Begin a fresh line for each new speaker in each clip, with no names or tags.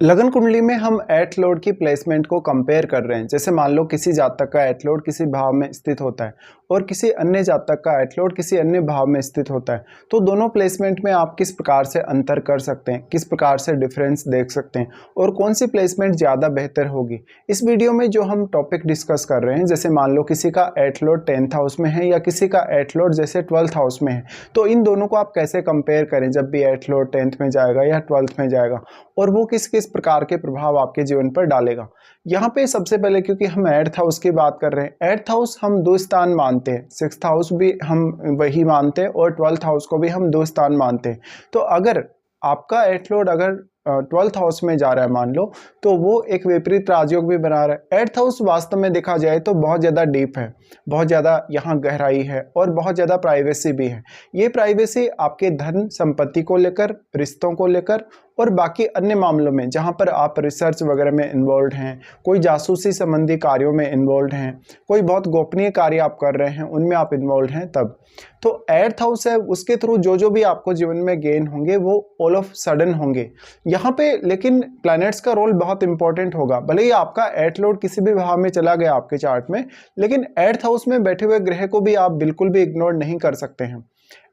लगन कुंडली में हम एट लॉर्ड की प्लेसमेंट को कंपेयर कर रहे हैं। जैसे मान लो किसी जातक का एट लॉर्ड किसी भाव में स्थित होता है और किसी अन्य जातक का एट लॉर्ड किसी अन्य भाव में स्थित होता है, तो दोनों प्लेसमेंट में आप किस प्रकार से अंतर कर सकते हैं, किस प्रकार से डिफरेंस देख सकते हैं और कौन सी प्लेसमेंट ज़्यादा बेहतर होगी। इस वीडियो में जो हम टॉपिक डिस्कस कर रहे हैं, जैसे मान लो किसी का एट लॉर्ड 10th हाउस में है या किसी का एट लॉर्ड जैसे 12th हाउस में है, तो इन दोनों को आप कैसे कंपेयर करें जब भी एट लॉर्ड 10th में जाएगा या 12th में जाएगा, और वो किस किस प्रकार के प्रभाव आपके जीवन पर डालेगा। यहाँ पे सबसे पहले, क्योंकि हम 8th हाउस की बात कर रहे हैं, 8th हाउस हम दो स्थान मानते हैं, 6th हाउस भी हम वही मानते हैं और 12th हाउस को भी हम दो स्थान मानते हैं। तो अगर आपका एट लॉर्ड अगर 12th हाउस में जा रहा है मान लो, तो वो एक विपरीत राजयोग भी बना रहा है। 8th हाउस वास्तव में देखा जाए तो बहुत ज़्यादा डीप है, बहुत ज़्यादा यहाँ गहराई है और बहुत ज़्यादा प्राइवेसी भी है। ये प्राइवेसी आपके धन संपत्ति को लेकर, रिश्तों को लेकर और बाकी अन्य मामलों में जहाँ पर आप रिसर्च वगैरह में इन्वॉल्व हैं, कोई जासूसी संबंधी कार्यों में इन्वॉल्व हैं, कोई बहुत गोपनीय कार्य आप कर रहे हैं उनमें आप इन्वॉल्व हैं, तब तो 8th हाउस है, उसके थ्रू जो भी आपको जीवन में गेन होंगे वो ऑल ऑफ सडन होंगे यहाँ पे। लेकिन प्लैनेट्स का रोल बहुत इंपॉर्टेंट होगा। भले ही आपका एट लॉर्ड किसी भी भाव में चला गया आपके चार्ट में, लेकिन 8th हाउस में बैठे हुए ग्रह को भी आप बिल्कुल भी इग्नोर नहीं कर सकते हैं।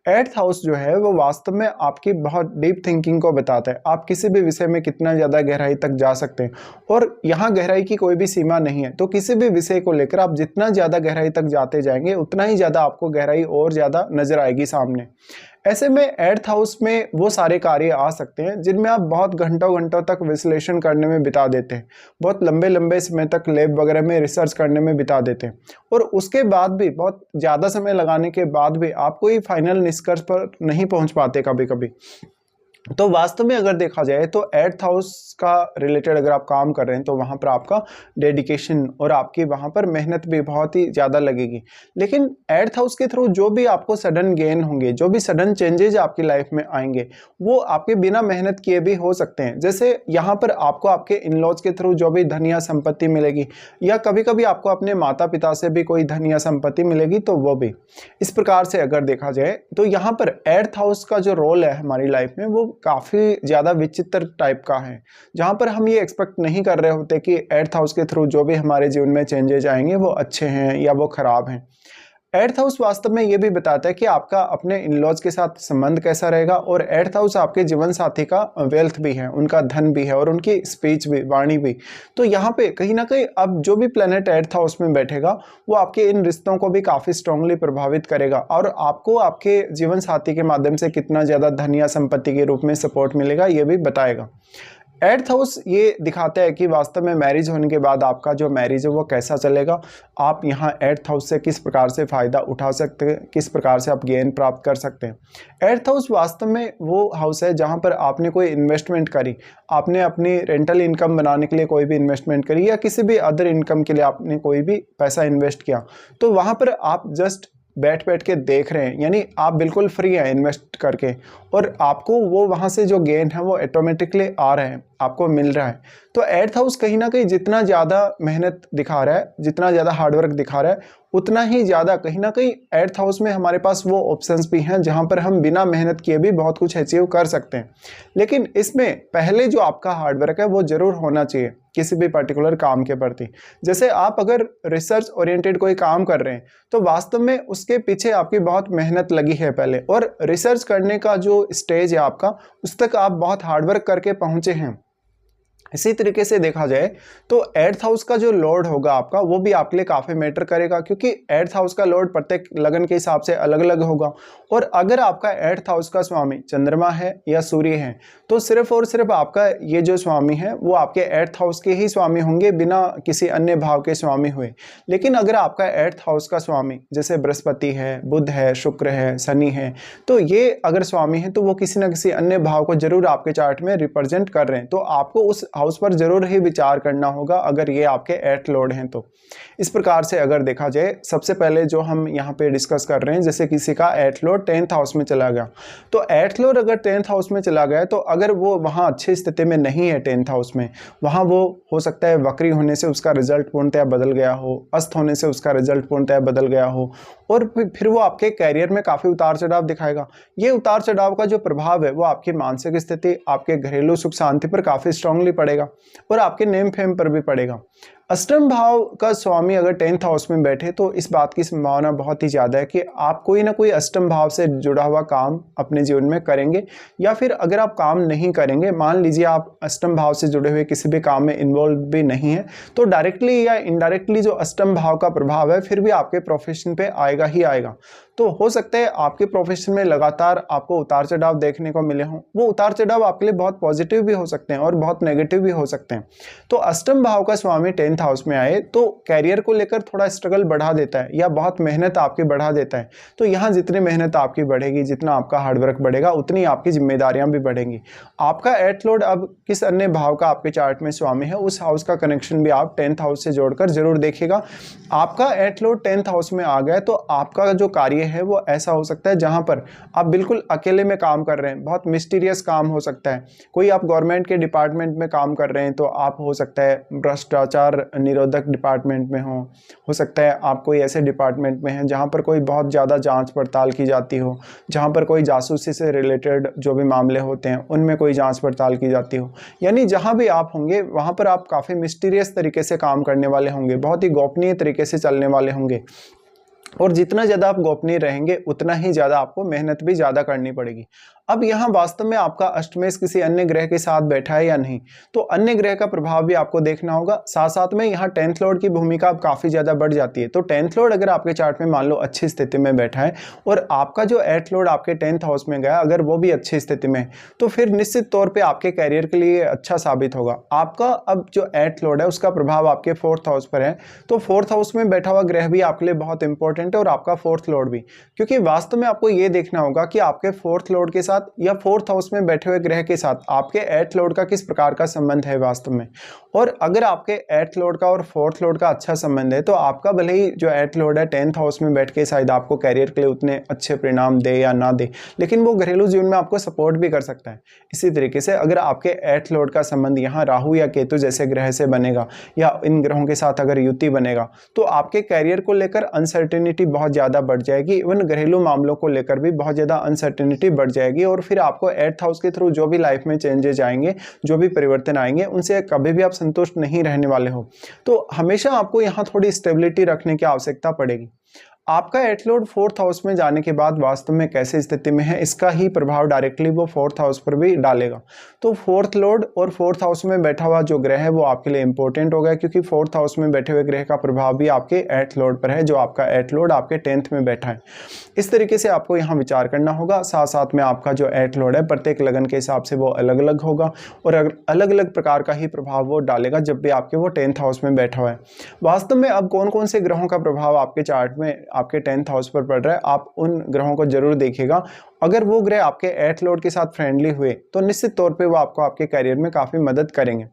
8th हाउस जो है वो वास्तव में आपकी बहुत डीप थिंकिंग को बताता है, आप किसी भी विषय में कितना ज़्यादा गहराई तक जा सकते हैं, और यहाँ गहराई की कोई भी सीमा नहीं है। तो किसी भी विषय को लेकर आप जितना ज़्यादा गहराई तक जाते जाएंगे उतना ही ज़्यादा आपको गहराई और ज़्यादा नजर आएगी सामने। ऐसे में 8th हाउस में वो सारे कार्य आ सकते हैं जिनमें आप बहुत घंटों घंटों तक विश्लेषण करने में बिता देते हैं, बहुत लंबे लंबे समय तक लैब वगैरह में रिसर्च करने में बिता देते हैं, और उसके बाद भी बहुत ज़्यादा समय लगाने के बाद भी आप कोई फाइनल निष्कर्ष पर नहीं पहुंच पाते कभी कभी। तो वास्तव में अगर देखा जाए तो 8th हाउस का रिलेटेड अगर आप काम कर रहे हैं तो वहाँ पर आपका डेडिकेशन और आपकी वहाँ पर मेहनत भी बहुत ही ज़्यादा लगेगी। लेकिन 8th हाउस के थ्रू जो भी आपको सडन गेन होंगे, जो भी सडन चेंजेज आपकी लाइफ में आएंगे, वो आपके बिना मेहनत किए भी हो सकते हैं। जैसे यहाँ पर आपको आपके इन लॉज के थ्रू जो भी धन या संपत्ति मिलेगी, या कभी कभी आपको अपने माता पिता से भी कोई धन या संपत्ति मिलेगी, तो वो भी इस प्रकार से अगर देखा जाए तो यहाँ पर 8th हाउस का जो रोल है हमारी लाइफ में वो काफ़ी ज़्यादा विचित्र टाइप का है, जहाँ पर हम ये एक्सपेक्ट नहीं कर रहे होते कि 8th हाउस के थ्रू जो भी हमारे जीवन में चेंजेज आएंगे वो अच्छे हैं या वो खराब हैं। 8th हाउस वास्तव में ये भी बताता है कि आपका अपने इन लॉज के साथ संबंध कैसा रहेगा, और 8th हाउस आपके जीवन साथी का वेल्थ भी है, उनका धन भी है और उनकी स्पीच भी, वाणी भी। तो यहाँ पे कहीं ना कहीं अब जो भी प्लेनेट 8th हाउस में बैठेगा वो आपके इन रिश्तों को भी काफ़ी स्ट्रांगली प्रभावित करेगा, और आपको आपके जीवन साथी के माध्यम से कितना ज़्यादा धन या संपत्ति के रूप में सपोर्ट मिलेगा ये भी बताएगा। 8th हाउस ये दिखाता है कि वास्तव में मैरिज होने के बाद आपका जो मैरिज है वो कैसा चलेगा, आप यहाँ 8th हाउस से किस प्रकार से फ़ायदा उठा सकते हैं, किस प्रकार से आप गेन प्राप्त कर सकते हैं। 8th हाउस वास्तव में वो हाउस है जहाँ पर आपने कोई इन्वेस्टमेंट करी, आपने अपनी रेंटल इनकम बनाने के लिए कोई भी इन्वेस्टमेंट करी, या किसी भी अदर इनकम के लिए आपने कोई भी पैसा इन्वेस्ट किया, तो वहाँ पर आप जस्ट बैठ बैठ के देख रहे हैं, यानी आप बिल्कुल फ्री हैं इन्वेस्ट करके, और आपको वो वहाँ से जो गेन है वो ऑटोमेटिकली आ रहे हैं, आपको मिल रहा है। तो 8th हाउस कहीं ना कहीं जितना ज़्यादा मेहनत दिखा रहा है, जितना ज़्यादा हार्डवर्क दिखा रहा है, उतना ही ज़्यादा कहीं ना कहीं 8th हाउस में हमारे पास वो ऑप्शंस भी हैं जहाँ पर हम बिना मेहनत किए भी बहुत कुछ अचीव कर सकते हैं। लेकिन इसमें पहले जो आपका हार्डवर्क है वो ज़रूर होना चाहिए किसी भी पर्टिकुलर काम के प्रति। जैसे आप अगर रिसर्च ओरिएंटेड कोई काम कर रहे हैं तो वास्तव में उसके पीछे आपकी बहुत मेहनत लगी है पहले, और रिसर्च करने का जो स्टेज है आपका, उस तक आप बहुत हार्डवर्क करके पहुंचे हैं। इसी तरीके से देखा जाए तो 8th हाउस का जो लॉर्ड होगा आपका वो भी आपके लिए काफ़ी मैटर करेगा, क्योंकि 8th हाउस का लॉर्ड प्रत्येक लगन के हिसाब से अलग अलग होगा। और अगर आपका 8th हाउस का स्वामी चंद्रमा है या सूर्य है, तो सिर्फ और सिर्फ आपका ये जो स्वामी है वो आपके 8th हाउस के ही स्वामी होंगे, बिना किसी अन्य भाव के स्वामी हुए। लेकिन अगर आपका 8th हाउस का स्वामी जैसे बृहस्पति है, बुध है, शुक्र है, शनि है, तो ये अगर स्वामी है तो वो किसी न किसी अन्य भाव को जरूर आपके चार्ट में रिप्रेजेंट कर रहे हैं। तो आपको उस हाउस पर जरूर ही विचार करना होगा अगर ये आपके 8th लॉर्ड हैं तो। इस प्रकार से अगर देखा जाए, सबसे पहले जो हम यहाँ पे डिस्कस कर रहे हैं, जैसे किसी का 8th लॉर्ड 10th हाउस में चला गया, तो 8th लॉर्ड अगर 10th हाउस में चला गया तो अगर वो वहाँ अच्छी स्थिति में नहीं है 10th हाउस में, वहाँ वो हो सकता है वक्री होने से उसका रिजल्ट पूर्णतः बदल गया हो, अस्त होने से उसका रिजल्ट पूर्णतः बदल गया हो, और फिर वो आपके कैरियर में काफ़ी उतार चढ़ाव दिखाएगा। ये उतार चढ़ाव का जो प्रभाव है वो आपकी मानसिक स्थिति, आपके घरेलू सुख शांति पर काफ़ी स्ट्रांगली पड़ेगा और आपके नेम फेम पर भी पड़ेगा। अष्टम भाव का स्वामी अगर 10th हाउस में बैठे तो इस बात की संभावना बहुत ही ज़्यादा है कि आप कोई ना कोई अष्टम भाव से जुड़ा हुआ काम अपने जीवन में करेंगे, या फिर अगर आप काम नहीं करेंगे, मान लीजिए आप अष्टम भाव से जुड़े हुए किसी भी काम में इन्वॉल्व भी नहीं है, तो डायरेक्टली या इनडायरेक्टली जो अष्टम भाव का प्रभाव है फिर भी आपके प्रोफेशन पे आएगा ही आएगा। तो हो सकता है आपके प्रोफेशन में लगातार आपको उतार चढ़ाव देखने को मिले हों। वो उतार चढ़ाव आपके लिए बहुत पॉजिटिव भी हो सकते हैं और बहुत नेगेटिव भी हो सकते हैं। तो अष्टम भाव का स्वामी 10th हाउस में आए तो कैरियर को लेकर थोड़ा स्ट्रगल बढ़ा देता है या बहुत मेहनत आपकी बढ़ा देता है। तो यहाँ जितनी मेहनत आपकी बढ़ेगी, जितना आपका हार्डवर्क बढ़ेगा, उतनी आपकी जिम्मेदारियां भी बढ़ेंगी। आपका एट लॉर्ड अब किस अन्य भाव का आपके चार्ट में स्वामी है, उस हाउस का कनेक्शन भी आप 10th हाउस से जोड़कर जरूर देखिएगा। आपका एट लॉर्ड 10th हाउस में आ गया तो आपका जो कार्य है वो ऐसा हो सकता है जहां पर आप बिल्कुल अकेले में काम कर रहे हैं, बहुत मिस्टीरियस काम हो सकता है। कोई आप गवर्नमेंट के डिपार्टमेंट में काम कर रहे हैं तो आप हो सकता है भ्रष्टाचार निरोधक डिपार्टमेंट में हो सकता है आप कोई ऐसे डिपार्टमेंट में हैं जहां पर कोई बहुत ज़्यादा जांच पड़ताल की जाती हो, जहां पर कोई जासूसी से रिलेटेड जो भी मामले होते हैं उनमें कोई जांच पड़ताल की जाती हो। यानी जहां भी आप होंगे वहां पर आप काफ़ी मिस्टीरियस तरीके से काम करने वाले होंगे, बहुत ही गोपनीय तरीके से चलने वाले होंगे, और जितना ज़्यादा आप गोपनीय रहेंगे उतना ही ज़्यादा आपको मेहनत भी ज़्यादा करनी पड़ेगी। अब यहाँ वास्तव में आपका अष्टमेश किसी अन्य ग्रह के साथ बैठा है या नहीं, तो अन्य ग्रह का प्रभाव भी आपको देखना होगा। साथ साथ में यहाँ 10th लॉर्ड की भूमिका अब काफ़ी ज़्यादा बढ़ जाती है। तो 10th लॉर्ड अगर आपके चार्ट में मान लो अच्छी स्थिति में बैठा है और आपका जो 8th लॉर्ड आपके 10th हाउस में गया, अगर वो भी अच्छी स्थिति में है तो फिर निश्चित तौर पर आपके कैरियर के लिए अच्छा साबित होगा। आपका अब जो 8th लॉर्ड है उसका प्रभाव आपके 4th हाउस पर है, तो 4th हाउस में बैठा हुआ ग्रह भी आपके लिए बहुत इंपॉर्टेंट है और आपका 4th लॉर्ड भी, क्योंकि वास्तव में आपको ये देखना होगा कि आपके 4th लॉर्ड के साथ या 4th हाउस में बैठे हुए ग्रह के साथ आपके 8th लॉर्ड का किस प्रकार का संबंध है वास्तव में। और अगर आपके 8th लॉर्ड का और 4th लॉर्ड का अच्छा संबंध है तो आपका भले ही जो 8th लॉर्ड है 10th हाउस में बैठ के शायद आपको कैरियर के लिए उतने अच्छे परिणाम दे या ना दे, लेकिन वो घरेलू जीवन में आपको सपोर्ट भी कर सकता है। इसी तरीके से अगर आपके 8th लॉर्ड का संबंध यहाँ राहु या केतु जैसे ग्रह से बनेगा या इन ग्रहों के साथ अगर युति बनेगा तो आपके कैरियर को लेकर अनसर्टेनिटी बहुत ज़्यादा बढ़ जाएगी। इवन घरेलू मामलों को लेकर भी बहुत ज़्यादा अनसर्टेनिटी बढ़ जाएगी और फिर आपको 8th हाउस के थ्रू जो भी लाइफ में चेंजेस आएंगे, जो भी परिवर्तन आएंगे, उनसे कभी भी आप संतुष्ट नहीं रहने वाले हो। तो हमेशा आपको यहाँ थोड़ी स्टेबिलिटी रखने की आवश्यकता पड़ेगी। आपका 8th लॉर्ड 4th हाउस में जाने के बाद वास्तव में कैसे स्थिति में है, इसका ही प्रभाव डायरेक्टली वो 4th हाउस पर भी डालेगा। तो 4th लॉर्ड और 4th हाउस में बैठा हुआ जो ग्रह है वो आपके लिए इंपॉर्टेंट हो गया, क्योंकि 4th हाउस में बैठे हुए ग्रह का प्रभाव भी आपके 8th लॉर्ड पर है, जो आपका 8th लॉर्ड आपके 10th में बैठा है। इस तरीके से आपको यहाँ विचार करना होगा। साथ साथ में आपका जो 8th लॉर्ड है प्रत्येक लगन के हिसाब से वो अलग अलग होगा और अलग अलग प्रकार का ही प्रभाव वो डालेगा जब भी आपके वो 10th हाउस में बैठा हुआ है। वास्तव में अब कौन कौन से ग्रहों का प्रभाव आपके चार्ट में आपके 10th हाउस पर पड़ रहा है, आप उन ग्रहों को जरूर देखिएगा। अगर वो ग्रह आपके 8th लॉर्ड के साथ फ्रेंडली हुए तो निश्चित तौर पे वो आपको आपके करियर में काफी मदद करेंगे।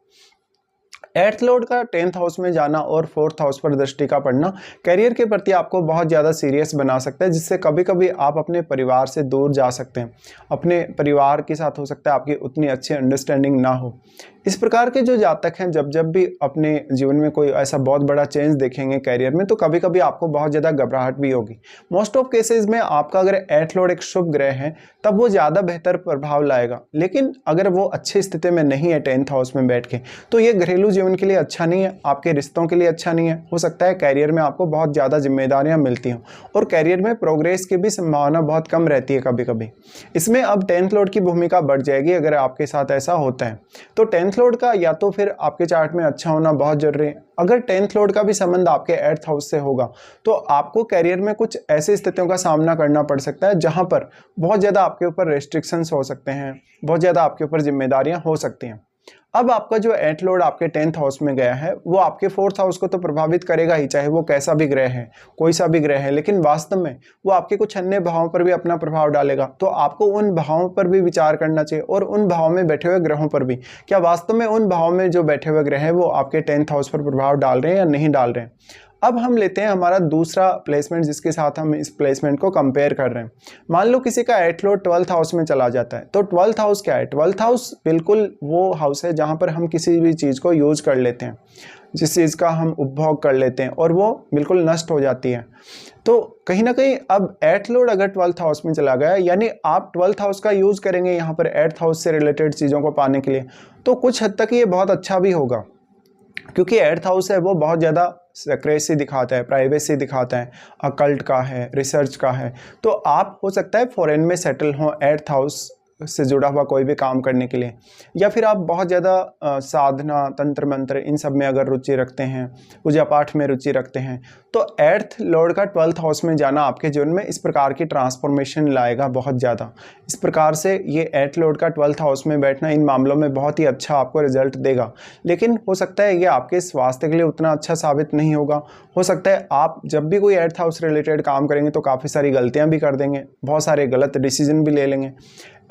8th लॉर्ड का 10th हाउस में जाना और 4th हाउस पर दृष्टि का पड़ना कैरियर के प्रति आपको बहुत ज़्यादा सीरियस बना सकता है, जिससे कभी कभी आप अपने परिवार से दूर जा सकते हैं। अपने परिवार के साथ हो सकता है आपकी उतनी अच्छी अंडरस्टैंडिंग ना हो। इस प्रकार के जो जातक हैं जब जब भी अपने जीवन में कोई ऐसा बहुत बड़ा चेंज देखेंगे कैरियर में तो कभी कभी आपको बहुत ज़्यादा घबराहट भी होगी। मोस्ट ऑफ केसेस में आपका अगर 8th लॉर्ड एक शुभ ग्रह है तब वो ज़्यादा बेहतर प्रभाव लाएगा, लेकिन अगर वो अच्छी स्थिति में नहीं है 10th हाउस में बैठ के तो ये घरेलू जीवन के लिए अच्छा नहीं है, आपके रिश्तों के लिए अच्छा नहीं है। हो सकता है कैरियर में आपको बहुत ज़्यादा जिम्मेदारियां मिलती हों और कैरियर में प्रोग्रेस की भी संभावना बहुत कम रहती है कभी कभी। इसमें अब 10th लॉर्ड की भूमिका बढ़ जाएगी अगर आपके साथ ऐसा होता है। तो 10th लॉर्ड का या तो फिर आपके चार्ट में अच्छा होना बहुत जरूरी है। अगर 10th लॉर्ड का भी संबंध आपके 8th हाउस से होगा तो आपको कैरियर में कुछ ऐसी स्थितियों का सामना करना पड़ सकता है जहां पर बहुत ज़्यादा आपके ऊपर रेस्ट्रिक्शंस हो सकते हैं, बहुत ज़्यादा आपके ऊपर जिम्मेदारियां हो सकती हैं। अब आपका जो 8th लॉर्ड आपके 10th हाउस में गया है वो आपके 4th हाउस को तो प्रभावित करेगा ही, चाहे वो कैसा भी ग्रह है, कोई सा भी ग्रह है, लेकिन वास्तव में वो आपके कुछ अन्य भावों पर भी अपना प्रभाव डालेगा। तो आपको उन भावों पर भी विचार करना चाहिए और उन भावों में बैठे हुए ग्रहों पर भी, क्या वास्तव में उन भावों में जो बैठे हुए ग्रह हैं वो आपके 10th हाउस पर प्रभाव डाल रहे हैं या नहीं डाल रहे हैं। अब हम लेते हैं हमारा दूसरा प्लेसमेंट जिसके साथ हम इस प्लेसमेंट को कंपेयर कर रहे हैं। मान लो किसी का एट लॉर्ड 12th हाउस में चला जाता है, तो 12th हाउस क्या है? 12th हाउस बिल्कुल वो हाउस है जहाँ पर हम किसी भी चीज़ को यूज कर लेते हैं, जिस चीज़ का हम उपभोग कर लेते हैं और वो बिल्कुल नष्ट हो जाती है। तो कहीं ना कहीं अब एट लॉर्ड अगर 12th हाउस में चला गया, यानी आप 12th हाउस का यूज करेंगे यहाँ पर 8th हाउस से रिलेटेड चीज़ों को पाने के लिए, तो कुछ हद तक ये बहुत अच्छा भी होगा, क्योंकि 8th हाउस है वो बहुत ज़्यादा सीक्रेसी दिखाता है, प्राइवेसी दिखाता है, अकल्ट का है, रिसर्च का है। तो आप हो सकता है फॉरेन में सेटल हों 8th हाउस से जुड़ा हुआ कोई भी काम करने के लिए, या फिर आप बहुत ज़्यादा साधना, तंत्र मंत्र इन सब में अगर रुचि रखते हैं, पूजा पाठ में रुचि रखते हैं, तो 8th लॉर्ड का 12th हाउस में जाना आपके जीवन में इस प्रकार की ट्रांसफॉर्मेशन लाएगा बहुत ज़्यादा। इस प्रकार से ये 8th लॉर्ड का 12th हाउस में बैठना इन मामलों में बहुत ही अच्छा आपको रिजल्ट देगा। लेकिन हो सकता है ये आपके स्वास्थ्य के लिए उतना अच्छा साबित नहीं होगा। हो सकता है आप जब भी कोई 8th हाउस रिलेटेड काम करेंगे तो काफ़ी सारी गलतियाँ भी कर देंगे, बहुत सारे गलत डिसीजन भी ले लेंगे।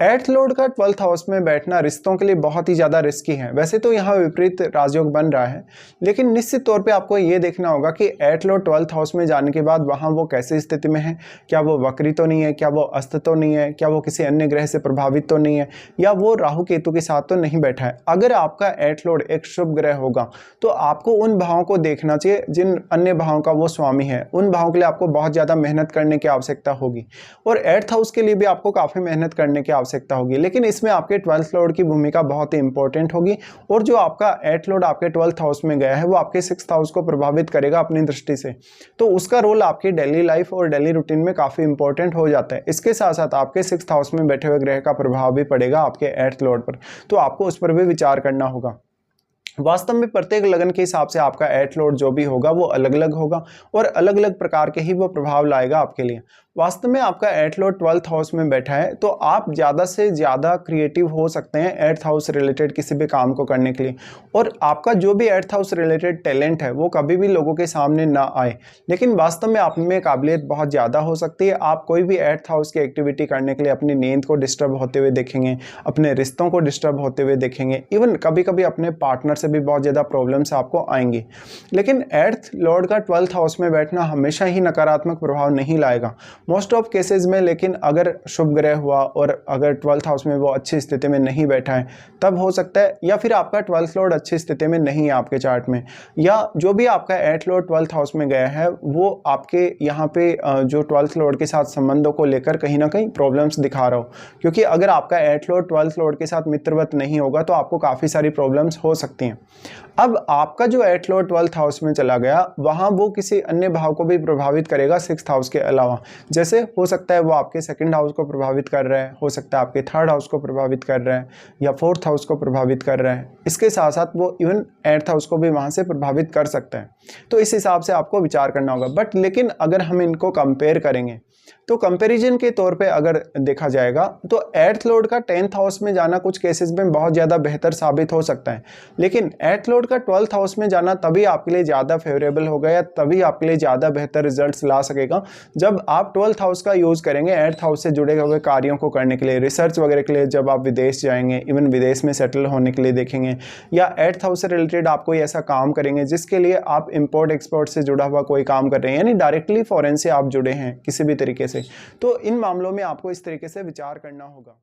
8th लॉर्ड का 12th हाउस में बैठना रिश्तों के लिए बहुत ही ज़्यादा रिस्की है। वैसे तो यहाँ विपरीत राजयोग बन रहा है, लेकिन निश्चित तौर पे आपको ये देखना होगा कि 8th लॉर्ड 12th हाउस में जाने के बाद वहाँ वो कैसी स्थिति में है, क्या वो वक्री तो नहीं है, क्या वो अस्त तो नहीं है, क्या वो किसी अन्य ग्रह से प्रभावित तो नहीं है, या वो राहु केतु के साथ तो नहीं बैठा है। अगर आपका 8th लॉर्ड एक शुभ ग्रह होगा तो आपको उन भावों को देखना चाहिए जिन अन्य भावों का वो स्वामी है। उन भावों के लिए आपको बहुत ज़्यादा मेहनत करने की आवश्यकता होगी, और 8th हाउस के लिए भी आपको काफ़ी मेहनत करने की आवश्यकता होगी, लेकिन इसमें आपके 12th लॉर्ड की भूमिका बहुत ही इंपॉर्टेंट होगी। और जो आपका 8th लॉर्ड आपके 12th हाउस में गया है वो आपके 6th हाउस को प्रभावित करेगा अपनी दृष्टि से, तो उसका रोल आपकी डेली लाइफ और डेली रूटीन में काफ़ी इंपॉर्टेंट हो जाता है। इसके साथ साथ आपके 6th हाउस में बैठे हुए ग्रह का प्रभाव भी पड़ेगा आपके 8th लॉर्ड पर, तो आपको उस पर भी विचार करना होगा। वास्तव में प्रत्येक लगन के हिसाब से आपका 8th लॉर्ड जो भी होगा वो अलग अलग होगा और अलग अलग प्रकार के ही वो प्रभाव लाएगा आपके लिए। वास्तव में आपका 8th लॉर्ड 12th हाउस में बैठा है तो आप ज़्यादा से ज़्यादा क्रिएटिव हो सकते हैं 8th हाउस रिलेटेड किसी भी काम को करने के लिए, और आपका जो भी 8th हाउस रिलेटेड टैलेंट है वो कभी भी लोगों के सामने ना आए, लेकिन वास्तव में आप में काबिलियत बहुत ज़्यादा हो सकती है। आप कोई भी 8th हाउस की एक्टिविटी करने के लिए अपनी नींद को डिस्टर्ब होते हुए देखेंगे, अपने रिश्तों को डिस्टर्ब होते हुए देखेंगे, इवन कभी कभी अपने पार्टनर से भी बहुत ज़्यादा प्रॉब्लम्स आपको आएंगी। लेकिन 8th लॉर्ड का 12th हाउस में बैठना हमेशा ही नकारात्मक प्रभाव नहीं लाएगा, मोस्ट ऑफ केसेस में। लेकिन अगर शुभ ग्रह हुआ और अगर 12th हाउस में वो अच्छी स्थिति में नहीं बैठा है तब हो सकता है, या फिर आपका 12th लॉर्ड अच्छी स्थिति में नहीं है आपके चार्ट में, या जो भी आपका 8th लॉर्ड 12th हाउस में गया है वो आपके यहाँ पे जो 12th लॉर्ड के साथ संबंधों को लेकर कहीं ना कहीं प्रॉब्लम्स दिखा रहा हो, क्योंकि अगर आपका 8th लॉर्ड 12th लॉर्ड के साथ मित्रवत नहीं होगा तो आपको काफ़ी सारी प्रॉब्लम्स हो सकती हैं। अब आपका जो 8th लॉर्ड 12th हाउस में चला गया वहाँ वो किसी अन्य भाव को भी प्रभावित करेगा 6th हाउस के अलावा, जैसे हो सकता है वो आपके 2nd हाउस को प्रभावित कर रहा है, हो सकता है आपके 3rd हाउस को प्रभावित कर रहा है, या 4th हाउस को प्रभावित कर रहा है। इसके साथ साथ वो इवन 8th हाउस को भी वहाँ से प्रभावित कर सकता है, तो इस हिसाब से आपको विचार करना होगा। बट लेकिन अगर हम इनको कंपेयर करेंगे तो कंपैरिजन के तौर पे अगर देखा जाएगा तो 8th लॉर्ड का 10th हाउस में जाना कुछ केसेस में बहुत ज़्यादा बेहतर साबित हो सकता है, लेकिन 8th लॉर्ड का 12th हाउस में जाना तभी आपके लिए ज़्यादा फेवरेबल होगा या तभी आपके लिए ज़्यादा बेहतर रिजल्ट्स ला सकेगा जब आप 12th हाउस का यूज़ करेंगे 8th हाउस से जुड़े हुए कार्यों को करने के लिए, रिसर्च वगैरह के लिए। जब आप विदेश जाएंगे, इवन विदेश में सेटल होने के लिए देखेंगे, या 8th हाउस से रिलेटेड आप कोई ऐसा काम करेंगे जिसके लिए आप इम्पोर्ट एक्सपोर्ट से जुड़ा हुआ कोई काम कर रहे हैं, यानी डायरेक्टली फॉरेन से आप जुड़े हैं किसी भी तरीके से, तो इन मामलों में आपको इस तरीके से विचार करना होगा।